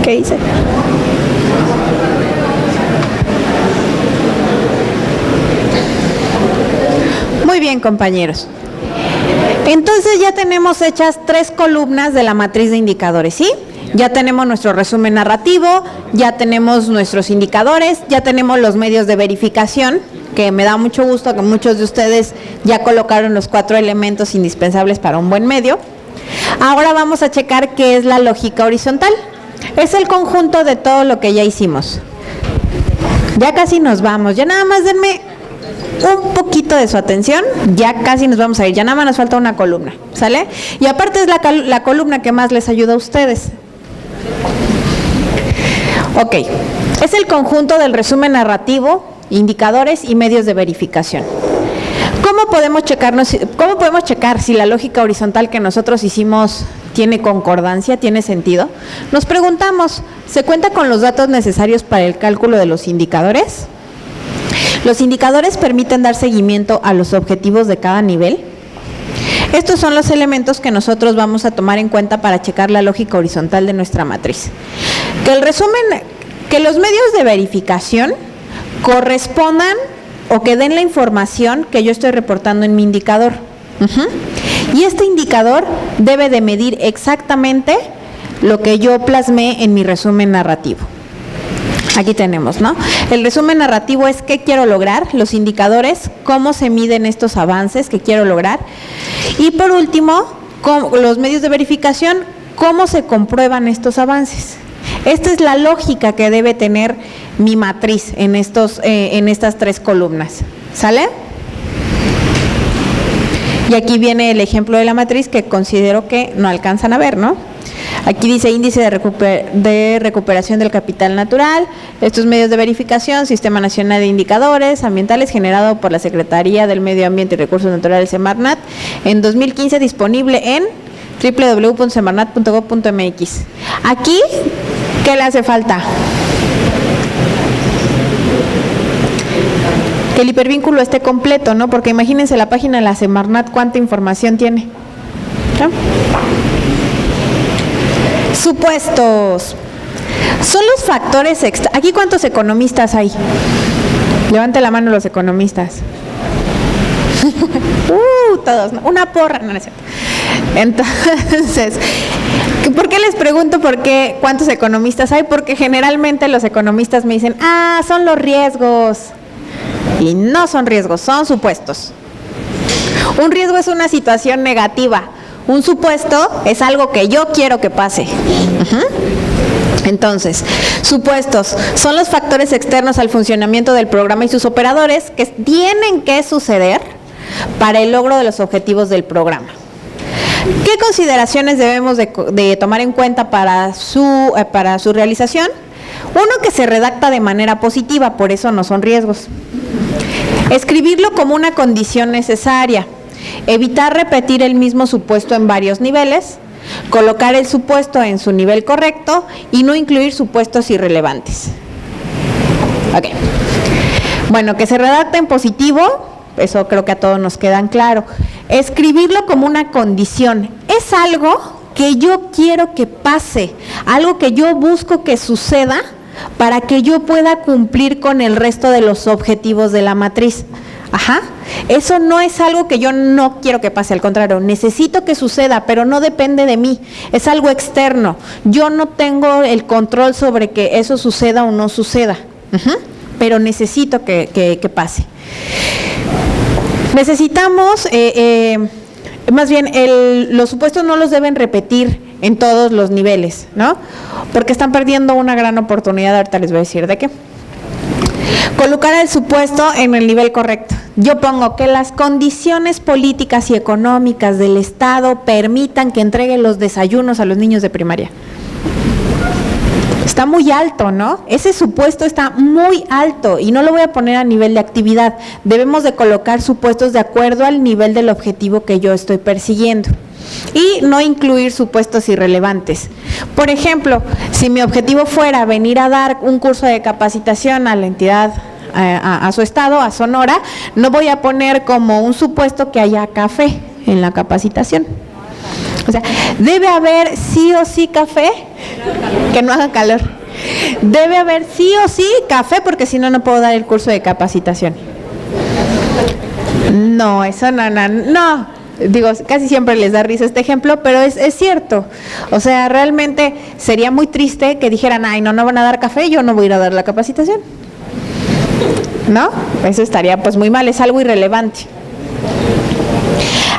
¿Qué hice? Muy bien, compañeros. Entonces ya tenemos hechas 3 columnas de la matriz de indicadores, ¿sí? Ya tenemos nuestro resumen narrativo, ya tenemos nuestros indicadores, ya tenemos los medios de verificación, que me da mucho gusto que muchos de ustedes ya colocaron los 4 elementos indispensables para un buen medio. Ahora vamos a checar qué es la lógica horizontal. Es el conjunto de todo lo que ya hicimos. Ya casi nos vamos, ya nada más denme un poquito de su atención, ya casi nos vamos a ir, ya nada más nos falta una columna, ¿sale? Y aparte es la columna que más les ayuda a ustedes. Ok, es el conjunto del resumen narrativo, indicadores y medios de verificación. ¿Cómo podemos checar si la lógica horizontal que nosotros hicimos tiene concordancia, tiene sentido? Nos preguntamos, ¿se cuenta con los datos necesarios para el cálculo de los indicadores? ¿Los indicadores permiten dar seguimiento a los objetivos de cada nivel? Estos son los elementos que nosotros vamos a tomar en cuenta para checar la lógica horizontal de nuestra matriz. Que los medios de verificación correspondan o que den la información que yo estoy reportando en mi indicador. Y este indicador debe de medir exactamente lo que yo plasmé en mi resumen narrativo. Aquí tenemos, ¿no? El resumen narrativo es qué quiero lograr, los indicadores, cómo se miden estos avances que quiero lograr. Y por último, los medios de verificación, cómo se comprueban estos avances. Esta es la lógica que debe tener mi matriz en estas 3 columnas. ¿Sale? Y aquí viene el ejemplo de la matriz que considero que no alcanzan a ver, ¿no? Aquí dice índice de recuperación del capital natural, estos medios de verificación, Sistema Nacional de Indicadores Ambientales generado por la Secretaría del Medio Ambiente y Recursos Naturales, Semarnat, en 2015 disponible en www.semarnat.gov.mx. Aquí, ¿qué le hace falta? Que el hipervínculo esté completo, ¿no? Porque imagínense la página de la Semarnat, ¿cuánta información tiene? ¿No? Supuestos. Son los factores externos. ¿Aquí cuántos economistas hay? Levante la mano los economistas. Todos, ¿no? Una porra, no es cierto. Entonces, ¿por qué les pregunto cuántos economistas hay? Porque generalmente los economistas me dicen, son los riesgos. Y no son riesgos, son supuestos. Un riesgo es una situación negativa. Un supuesto es algo que yo quiero que pase. Entonces, supuestos son los factores externos al funcionamiento del programa y sus operadores que tienen que suceder para el logro de los objetivos del programa. ¿Qué consideraciones debemos de tomar en cuenta para su realización? Uno, que se redacta de manera positiva, por eso no son riesgos. Escribirlo como una condición necesaria. Evitar repetir el mismo supuesto en varios niveles, colocar el supuesto en su nivel correcto y no incluir supuestos irrelevantes. Ok. Bueno, que se redacte en positivo, eso creo que a todos nos queda claro. Escribirlo como una condición, es algo que yo quiero que pase, algo que yo busco que suceda para que yo pueda cumplir con el resto de los objetivos de la matriz. Eso no es algo que yo no quiero que pase, al contrario, necesito que suceda, pero no depende de mí, es algo externo. Yo no tengo el control sobre que eso suceda o no suceda, pero necesito que pase. Necesitamos, más bien, los supuestos no los deben repetir en todos los niveles, ¿no? Porque están perdiendo una gran oportunidad, ahorita les voy a decir de qué. Colocar el supuesto en el nivel correcto. Yo pongo que las condiciones políticas y económicas del Estado permitan que entregue los desayunos a los niños de primaria. Está muy alto, ¿no? Ese supuesto está muy alto y no lo voy a poner a nivel de actividad. Debemos de colocar supuestos de acuerdo al nivel del objetivo que yo estoy persiguiendo. Y no incluir supuestos irrelevantes. Por ejemplo, si mi objetivo fuera venir a dar un curso de capacitación a la entidad, a su estado, a Sonora, no voy a poner como un supuesto que haya café en la capacitación. O sea, debe haber sí o sí café, que no haga calor. Debe haber sí o sí café, porque si no, no puedo dar el curso de capacitación. No, eso no. Digo, casi siempre les da risa este ejemplo, pero es cierto. O sea, realmente sería muy triste que dijeran, ay, no van a dar café, yo no voy a ir a dar la capacitación. ¿No? Eso estaría pues muy mal, es algo irrelevante.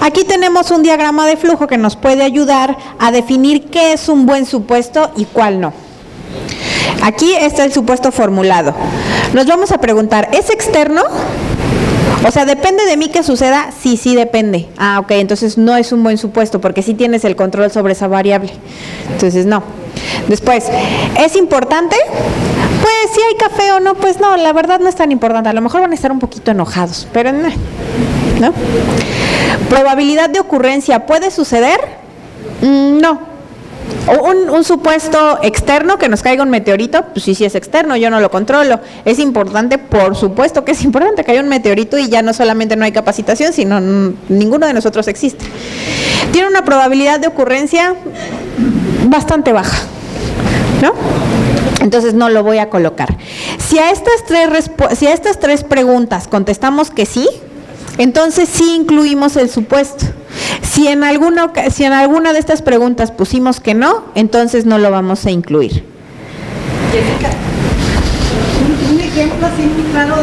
Aquí tenemos un diagrama de flujo que nos puede ayudar a definir qué es un buen supuesto y cuál no. Aquí está el supuesto formulado. Nos vamos a preguntar, ¿es externo? O sea, ¿depende de mí que suceda? Sí, depende. Ah, ok, entonces no es un buen supuesto porque sí tienes el control sobre esa variable. Entonces, no. Después, ¿es importante? Pues si hay café o no, pues no, la verdad no es tan importante. A lo mejor van a estar un poquito enojados, pero no. ¿Probabilidad de ocurrencia puede suceder? No. Un supuesto externo, que nos caiga un meteorito, pues sí es externo, yo no lo controlo. Es importante, por supuesto que es importante que haya un meteorito y ya no solamente no hay capacitación, sino ninguno de nosotros existe. Tiene una probabilidad de ocurrencia bastante baja, ¿no? Entonces no lo voy a colocar. Si a estas tres preguntas contestamos que sí, entonces sí incluimos el supuesto. Si en alguna de estas preguntas pusimos que no, entonces no lo vamos a incluir. Jessica, un ejemplo así muy claro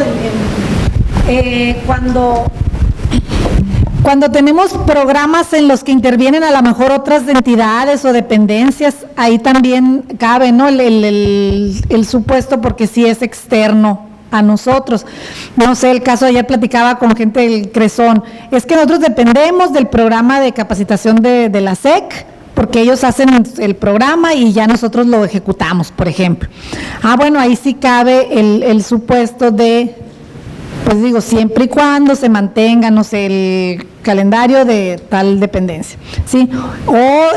cuando tenemos programas en los que intervienen a lo mejor otras entidades o dependencias, ahí también cabe, ¿no? el supuesto, porque sí es externo a nosotros. No sé, el caso ayer platicaba con gente del Cresón, es que nosotros dependemos del programa de capacitación de la SEC, porque ellos hacen el programa y ya nosotros lo ejecutamos, por ejemplo. Bueno, ahí sí cabe el supuesto de, pues digo, siempre y cuando se mantenga, no sé, el calendario de tal dependencia, ¿sí? O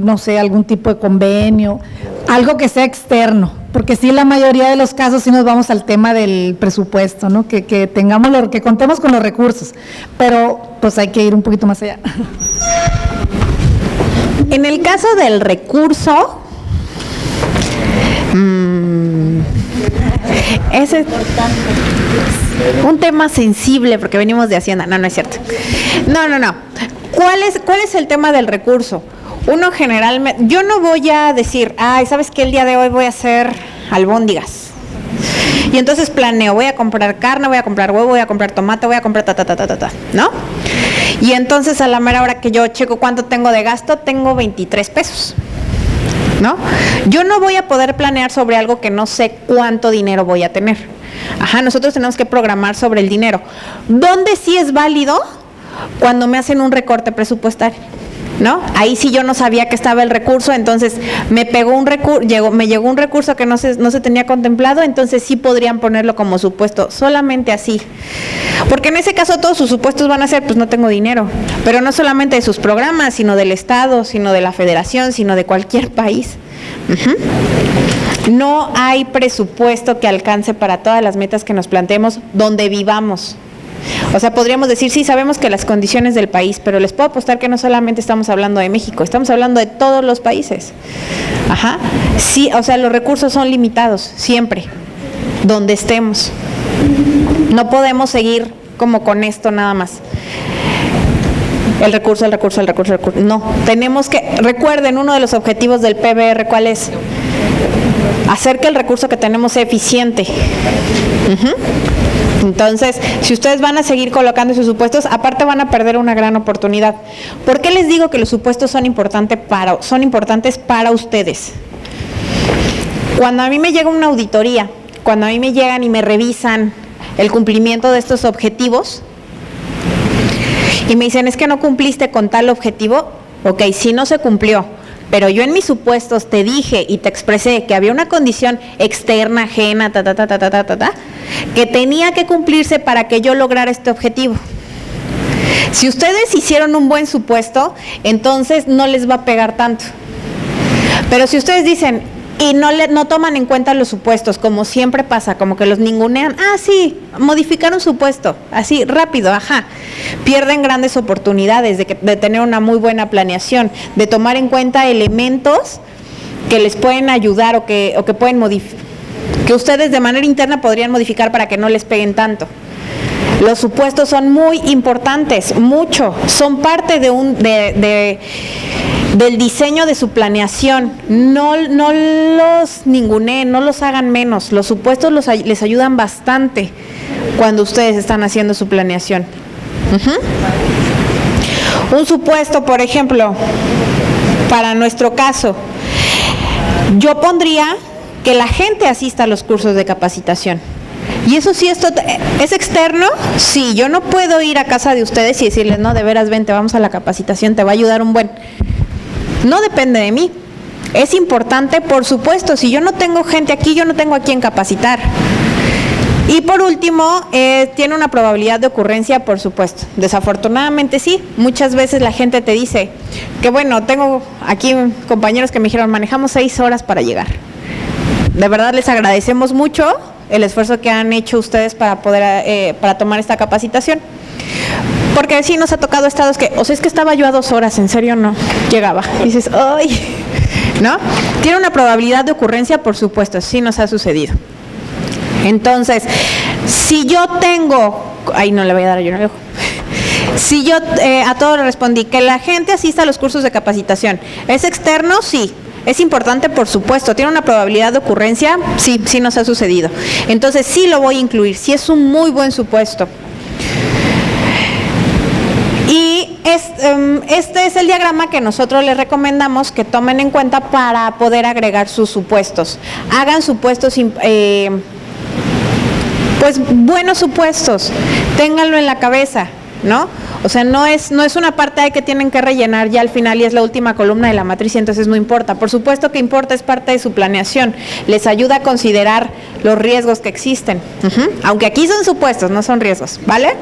no sé, algún tipo de convenio, algo que sea externo, porque sí, la mayoría de los casos sí nos vamos al tema del presupuesto, ¿no? Que que contemos con los recursos, pero pues hay que ir un poquito más allá. En el caso del recurso, ese es un tema sensible porque venimos de Hacienda. No es cierto. No. ¿Cuál es el tema del recurso? Uno generalmente, yo no voy a decir, ¿sabes qué? El día de hoy voy a hacer albóndigas. Y entonces planeo, voy a comprar carne, voy a comprar huevo, voy a comprar tomate, voy a comprar ¿no? Y entonces a la mera hora que yo checo cuánto tengo de gasto, tengo 23 pesos, ¿no? Yo no voy a poder planear sobre algo que no sé cuánto dinero voy a tener. Nosotros tenemos que programar sobre el dinero. ¿Dónde sí es válido? Cuando me hacen un recorte presupuestario, ¿no? Ahí sí yo no sabía que estaba el recurso, entonces me llegó un recurso que no se tenía contemplado, entonces sí podrían ponerlo como supuesto, solamente así. Porque en ese caso todos sus supuestos van a ser, pues no tengo dinero, pero no solamente de sus programas, sino del Estado, sino de la Federación, sino de cualquier país. No hay presupuesto que alcance para todas las metas que nos planteemos donde vivamos. O sea, podríamos decir, sí, sabemos que las condiciones del país, pero les puedo apostar que no solamente estamos hablando de México, estamos hablando de todos los países. Sí, o sea, los recursos son limitados, siempre, donde estemos. No podemos seguir como con esto nada más. El recurso. No, tenemos que, recuerden, uno de los objetivos del PBR, ¿cuál es? Hacer que el recurso que tenemos sea eficiente. Entonces, si ustedes van a seguir colocando sus supuestos, aparte van a perder una gran oportunidad. ¿Por qué les digo que los supuestos son importantes para ustedes? Cuando a mí me llega una auditoría, cuando a mí me llegan y me revisan el cumplimiento de estos objetivos y me dicen, es que no cumpliste con tal objetivo, ok, sí no se cumplió, pero yo en mis supuestos te dije y te expresé que había una condición externa, ajena, que tenía que cumplirse para que yo lograra este objetivo. Si ustedes hicieron un buen supuesto, entonces no les va a pegar tanto. Pero si ustedes dicen, y no toman en cuenta los supuestos, como siempre pasa, como que los ningunean. Ah, sí, modificar un supuesto, así, rápido, ajá. Pierden grandes oportunidades de tener una muy buena planeación, de tomar en cuenta elementos que les pueden ayudar o que pueden modificar, que ustedes de manera interna podrían modificar para que no les peguen tanto. Los supuestos son muy importantes, mucho, son parte del diseño de su planeación. No los ninguneen, no los hagan menos. Los supuestos les ayudan bastante cuando ustedes están haciendo su planeación. Un supuesto, por ejemplo, para nuestro caso, yo pondría que la gente asista a los cursos de capacitación. Y eso sí, esto es externo. Sí, yo no puedo ir a casa de ustedes y decirles, no, de veras, vente, vamos a la capacitación, te va a ayudar un buen. No depende de mí. Es importante, por supuesto, si yo no tengo gente aquí, yo no tengo a quién capacitar. Y por último, tiene una probabilidad de ocurrencia, por supuesto. Desafortunadamente sí, muchas veces la gente te dice que bueno, tengo aquí compañeros que me dijeron, manejamos 6 horas para llegar. De verdad les agradecemos mucho el esfuerzo que han hecho ustedes para poder para tomar esta capacitación. Porque sí nos ha tocado estados que, o sea, es que estaba yo a 2 horas, en serio no llegaba. Y dices, ¡ay! ¿No? Tiene una probabilidad de ocurrencia, por supuesto, sí nos ha sucedido. Entonces, si yo tengo, ahí no le voy a dar yo un ojo. Si yo a todos le respondí que la gente asista a los cursos de capacitación, ¿es externo? Sí. ¿Es importante? Por supuesto. ¿Tiene una probabilidad de ocurrencia? Sí, sí nos ha sucedido. Entonces sí lo voy a incluir, sí es un muy buen supuesto. Y este es el diagrama que nosotros les recomendamos que tomen en cuenta para poder agregar sus supuestos. Hagan supuestos, pues buenos supuestos, ténganlo en la cabeza, ¿no? O sea, no es una parte ahí que tienen que rellenar ya al final y es la última columna de la matriz y entonces no importa. Por supuesto que importa, es parte de su planeación. Les ayuda a considerar los riesgos que existen. Aunque aquí son supuestos, no son riesgos, ¿vale?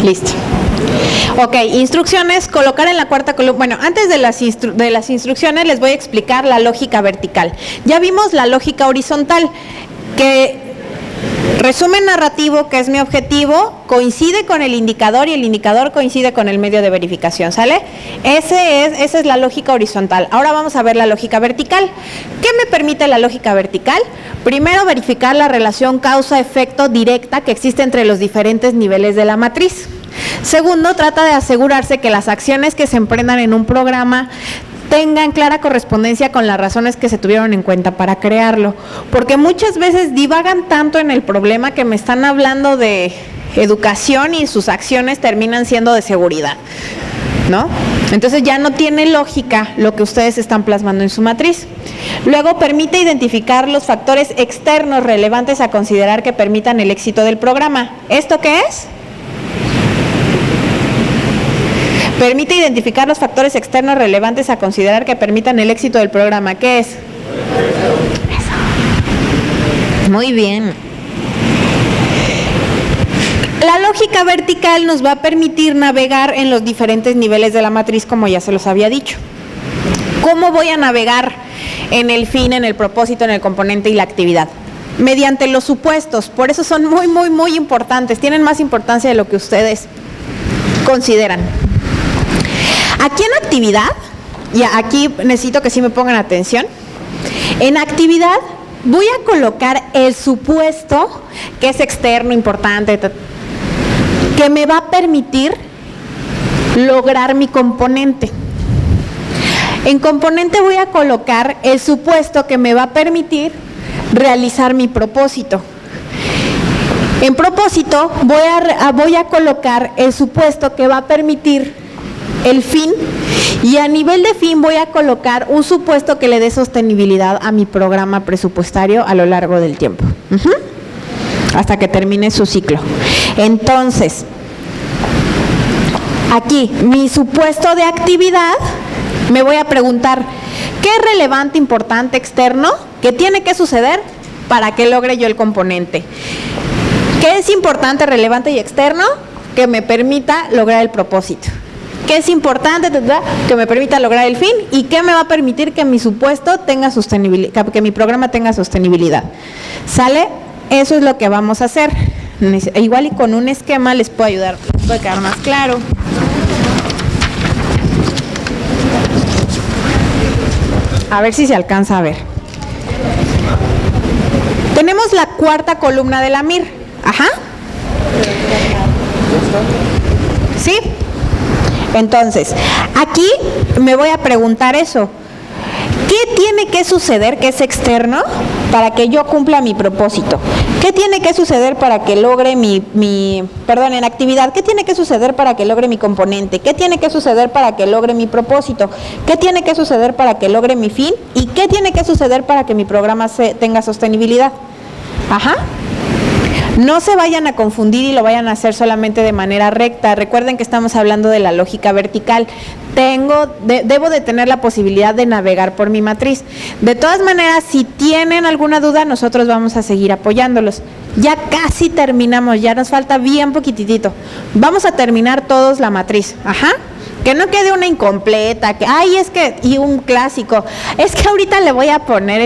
Listo. Ok, instrucciones, colocar en la cuarta columna. Bueno, antes de las instrucciones les voy a explicar la lógica vertical. Ya vimos la lógica horizontal, que resumen narrativo, que es mi objetivo, coincide con el indicador y el indicador coincide con el medio de verificación, ¿sale? Esa es la lógica horizontal. Ahora vamos a ver la lógica vertical. ¿Qué me permite la lógica vertical? Primero, verificar la relación causa-efecto directa que existe entre los diferentes niveles de la matriz. Segundo, trata de asegurarse que las acciones que se emprendan en un programa tengan clara correspondencia con las razones que se tuvieron en cuenta para crearlo, porque muchas veces divagan tanto en el problema que me están hablando de educación y sus acciones terminan siendo de seguridad, ¿no? Entonces ya no tiene lógica lo que ustedes están plasmando en su matriz. Luego, permite identificar los factores externos relevantes a considerar que permitan el éxito del programa. ¿Esto qué es? Permite identificar los factores externos relevantes a considerar que permitan el éxito del programa. ¿Qué es? Eso. Muy bien. La lógica vertical nos va a permitir navegar en los diferentes niveles de la matriz, como ya se los había dicho. ¿Cómo voy a navegar en el fin, en el propósito, en el componente y la actividad? Mediante los supuestos. Por eso son muy, muy, muy importantes. Tienen más importancia de lo que ustedes consideran. Aquí en actividad, y aquí necesito que sí me pongan atención, en actividad voy a colocar el supuesto que es externo, importante, que me va a permitir lograr mi componente. En componente voy a colocar el supuesto que me va a permitir realizar mi propósito. En propósito voy a colocar el supuesto que va a permitir el fin, y a nivel de fin voy a colocar un supuesto que le dé sostenibilidad a mi programa presupuestario a lo largo del tiempo, hasta que termine su ciclo. Entonces, aquí, mi supuesto de actividad, me voy a preguntar, ¿qué es relevante, importante, externo, que tiene que suceder para que logre yo el componente? ¿Qué es importante, relevante y externo? Que me permita lograr el propósito. ¿Qué es importante? Que me permita lograr el fin. ¿Y qué me va a permitir que mi supuesto tenga sostenibilidad, que mi programa tenga sostenibilidad? ¿Sale? Eso es lo que vamos a hacer. Igual y con un esquema les puedo ayudar, les puede quedar más claro. A ver si se alcanza a ver. Tenemos la cuarta columna de la MIR. Ajá. ¿Sí? Entonces, aquí me voy a preguntar eso. ¿Qué tiene que suceder, que es externo, para que yo cumpla mi propósito? ¿Qué tiene que suceder para que logre en actividad? ¿Qué tiene que suceder para que logre mi componente? ¿Qué tiene que suceder para que logre mi propósito? ¿Qué tiene que suceder para que logre mi fin? ¿Y qué tiene que suceder para que mi programa tenga sostenibilidad? Ajá. No se vayan a confundir y lo vayan a hacer solamente de manera recta. Recuerden que estamos hablando de la lógica vertical. Debo de tener la posibilidad de navegar por mi matriz. De todas maneras, si tienen alguna duda, nosotros vamos a seguir apoyándolos. Ya casi terminamos, ya nos falta bien poquitito. Vamos a terminar todos la matriz. Ajá. Que no quede una incompleta, y un clásico. Es que ahorita le voy a poner